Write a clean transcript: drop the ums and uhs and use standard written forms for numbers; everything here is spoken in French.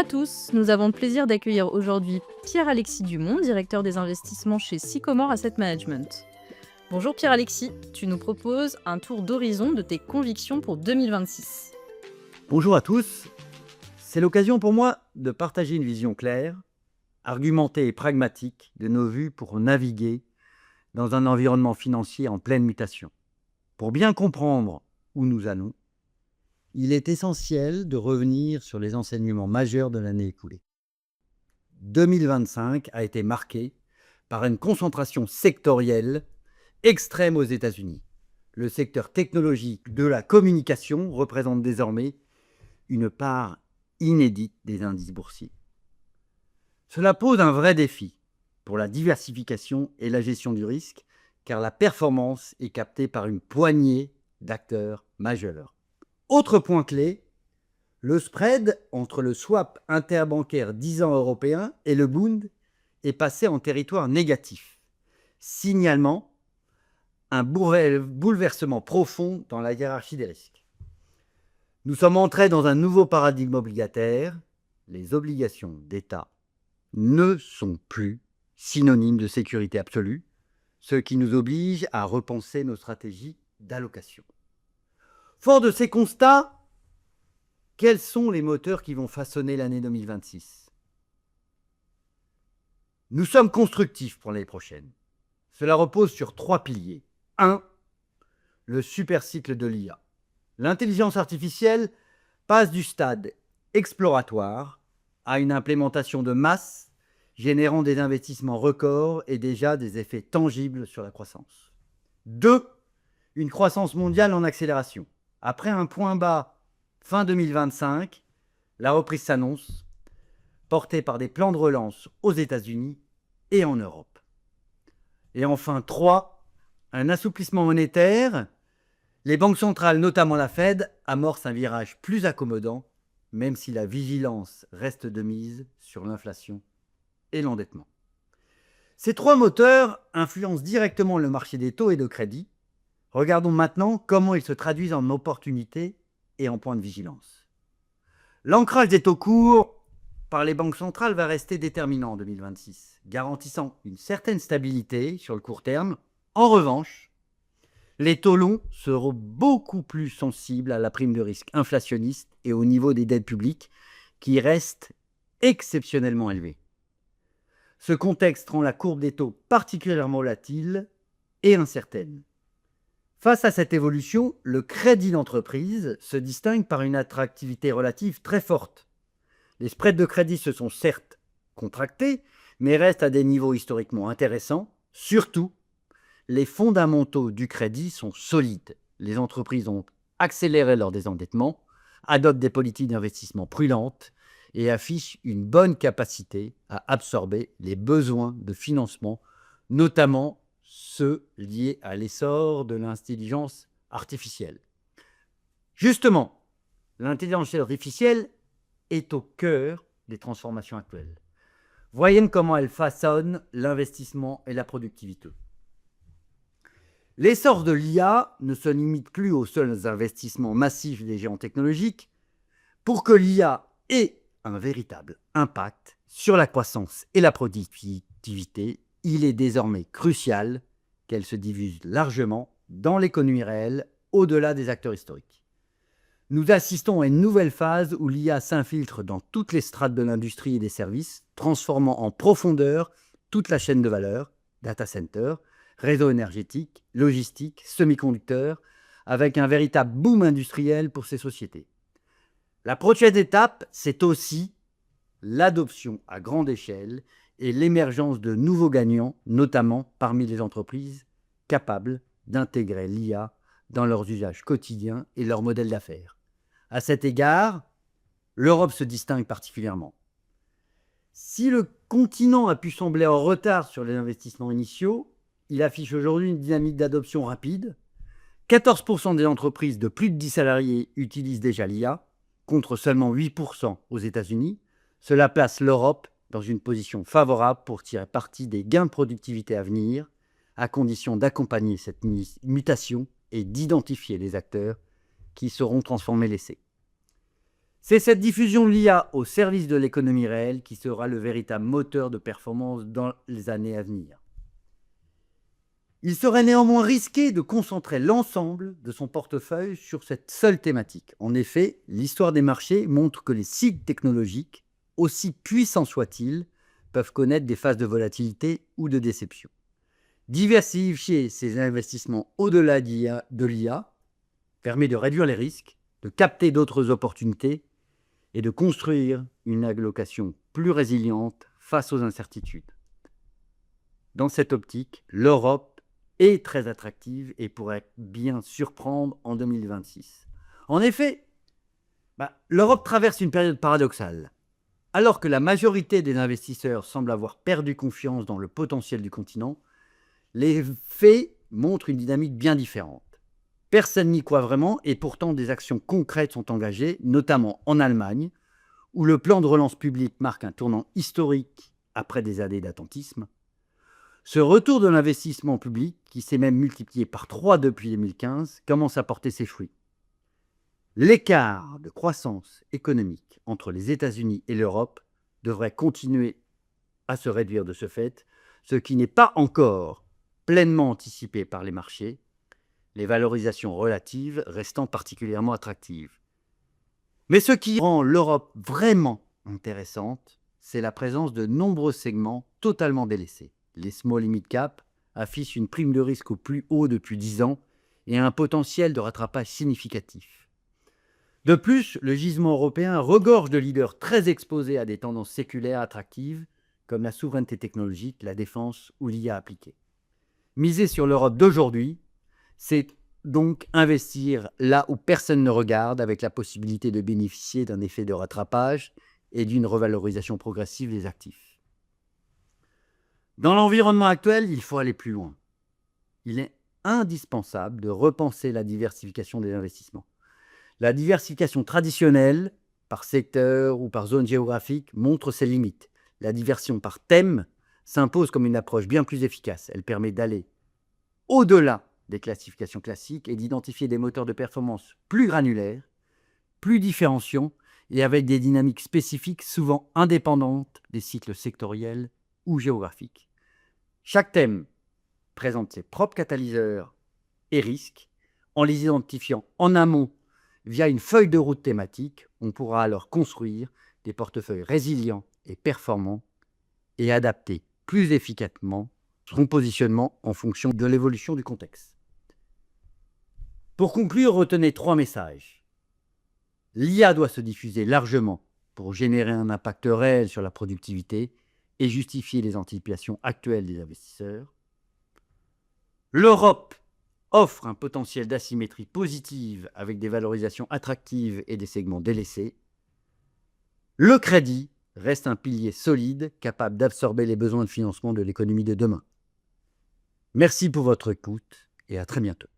à tous, nous avons le plaisir d'accueillir aujourd'hui Pierre-Alexis Dumont, directeur des investissements chez Sycomore Asset Management. Bonjour Pierre-Alexis, tu nous proposes un tour d'horizon de tes convictions pour 2026. Bonjour à tous, c'est l'occasion pour moi de partager une vision claire, argumentée et pragmatique de nos vues pour naviguer dans un environnement financier en pleine mutation. Pour bien comprendre où nous allons, il est essentiel de revenir sur les enseignements majeurs de l'année écoulée. 2025 a été marqué par une concentration sectorielle extrême aux États-Unis. Le secteur technologique de la communication représente désormais une part inédite des indices boursiers. Cela pose un vrai défi pour la diversification et la gestion du risque, car la performance est captée par une poignée d'acteurs majeurs. Autre point clé, le spread entre le swap interbancaire 10 ans européen et le Bund est passé en territoire négatif, signalement un bouleversement profond dans la hiérarchie des risques. Nous sommes entrés dans un nouveau paradigme obligataire. Les obligations d'État ne sont plus synonymes de sécurité absolue, ce qui nous oblige à repenser nos stratégies d'allocation. Fort de ces constats, quels sont les moteurs qui vont façonner l'année 2026 ? Nous sommes constructifs pour l'année prochaine. Cela repose sur 3 piliers. 1. Le supercycle de l'IA. L'intelligence artificielle passe du stade exploratoire à une implémentation de masse, générant des investissements records et déjà des effets tangibles sur la croissance. 2. Une croissance mondiale en accélération. Après un point bas fin 2025, la reprise s'annonce, portée par des plans de relance aux États-Unis et en Europe. Et enfin 3. Un assouplissement monétaire. Les banques centrales, notamment la Fed, amorcent un virage plus accommodant, même si la vigilance reste de mise sur l'inflation et l'endettement. Ces 3 moteurs influencent directement le marché des taux et de crédit. Regardons maintenant comment ils se traduisent en opportunités et en points de vigilance. L'ancrage des taux courts par les banques centrales va rester déterminant en 2026, garantissant une certaine stabilité sur le court terme. En revanche, les taux longs seront beaucoup plus sensibles à la prime de risque inflationniste et au niveau des dettes publiques qui restent exceptionnellement élevés. Ce contexte rend la courbe des taux particulièrement volatile et incertaine. Face à cette évolution, le crédit d'entreprise se distingue par une attractivité relative très forte. Les spreads de crédit se sont certes contractés, mais restent à des niveaux historiquement intéressants. Surtout, les fondamentaux du crédit sont solides. Les entreprises ont accéléré leur désendettement, adoptent des politiques d'investissement prudentes et affichent une bonne capacité à absorber les besoins de financement, notamment ceux liés à l'essor de l'intelligence artificielle. Justement, l'intelligence artificielle est au cœur des transformations actuelles. Voyez comment elle façonne l'investissement et la productivité. L'essor de l'IA ne se limite plus aux seuls investissements massifs des géants technologiques. Pour que l'IA ait un véritable impact sur la croissance et la productivité, il est désormais crucial qu'elle se diffuse largement dans l'économie réelle, au-delà des acteurs historiques. Nous assistons à une nouvelle phase où l'IA s'infiltre dans toutes les strates de l'industrie et des services, transformant en profondeur toute la chaîne de valeur, data center, réseau énergétique, logistique, semi-conducteurs, avec un véritable boom industriel pour ces sociétés. La prochaine étape, c'est aussi l'adoption à grande échelle et l'émergence de nouveaux gagnants, notamment parmi les entreprises capables d'intégrer l'IA dans leurs usages quotidiens et leurs modèles d'affaires. À cet égard, l'Europe se distingue particulièrement. Si le continent a pu sembler en retard sur les investissements initiaux, il affiche aujourd'hui une dynamique d'adoption rapide. 14% des entreprises de plus de 10 salariés utilisent déjà l'IA, contre seulement 8% aux États-Unis. Cela place l'Europe dans une position favorable pour tirer parti des gains de productivité à venir, à condition d'accompagner cette mutation et d'identifier les acteurs qui sauront transformer l'essai. C'est cette diffusion de l'IA au service de l'économie réelle qui sera le véritable moteur de performance dans les années à venir. Il serait néanmoins risqué de concentrer l'ensemble de son portefeuille sur cette seule thématique. En effet, l'histoire des marchés montre que les cycles technologiques, aussi puissants soient-ils, peuvent connaître des phases de volatilité ou de déception. Diversifier ses investissements au-delà de l'IA permet de réduire les risques, de capter d'autres opportunités et de construire une allocation plus résiliente face aux incertitudes. Dans cette optique, l'Europe est très attractive et pourrait bien surprendre en 2026. En effet, l'Europe traverse une période paradoxale. Alors que la majorité des investisseurs semblent avoir perdu confiance dans le potentiel du continent, les faits montrent une dynamique bien différente. Personne n'y croit vraiment et pourtant des actions concrètes sont engagées, notamment en Allemagne, où le plan de relance publique marque un tournant historique après des années d'attentisme. Ce retour de l'investissement public, qui s'est même multiplié par 3 depuis 2015, commence à porter ses fruits. L'écart de croissance économique entre les États-Unis et l'Europe devrait continuer à se réduire de ce fait, ce qui n'est pas encore pleinement anticipé par les marchés, les valorisations relatives restant particulièrement attractives. Mais ce qui rend l'Europe vraiment intéressante, c'est la présence de nombreux segments totalement délaissés. Les small et mid cap affichent une prime de risque au plus haut depuis 10 ans et un potentiel de rattrapage significatif. De plus, le gisement européen regorge de leaders très exposés à des tendances séculaires attractives comme la souveraineté technologique, la défense ou l'IA appliquée. Miser sur l'Europe d'aujourd'hui, c'est donc investir là où personne ne regarde, avec la possibilité de bénéficier d'un effet de rattrapage et d'une revalorisation progressive des actifs. Dans l'environnement actuel, il faut aller plus loin. Il est indispensable de repenser la diversification des investissements. La diversification traditionnelle, par secteur ou par zone géographique, montre ses limites. La diversification par thème s'impose comme une approche bien plus efficace. Elle permet d'aller au-delà des classifications classiques et d'identifier des moteurs de performance plus granulaires, plus différenciants et avec des dynamiques spécifiques souvent indépendantes des cycles sectoriels ou géographiques. Chaque thème présente ses propres catalyseurs et risques. En les identifiant en amont via une feuille de route thématique, on pourra alors construire des portefeuilles résilients et performants et adapter plus efficacement son positionnement en fonction de l'évolution du contexte. Pour conclure, retenez 3 messages. L'IA doit se diffuser largement pour générer un impact réel sur la productivité et justifier les anticipations actuelles des investisseurs. L'Europe offre un potentiel d'asymétrie positive avec des valorisations attractives et des segments délaissés. Le crédit reste un pilier solide capable d'absorber les besoins de financement de l'économie de demain. Merci pour votre écoute et à très bientôt.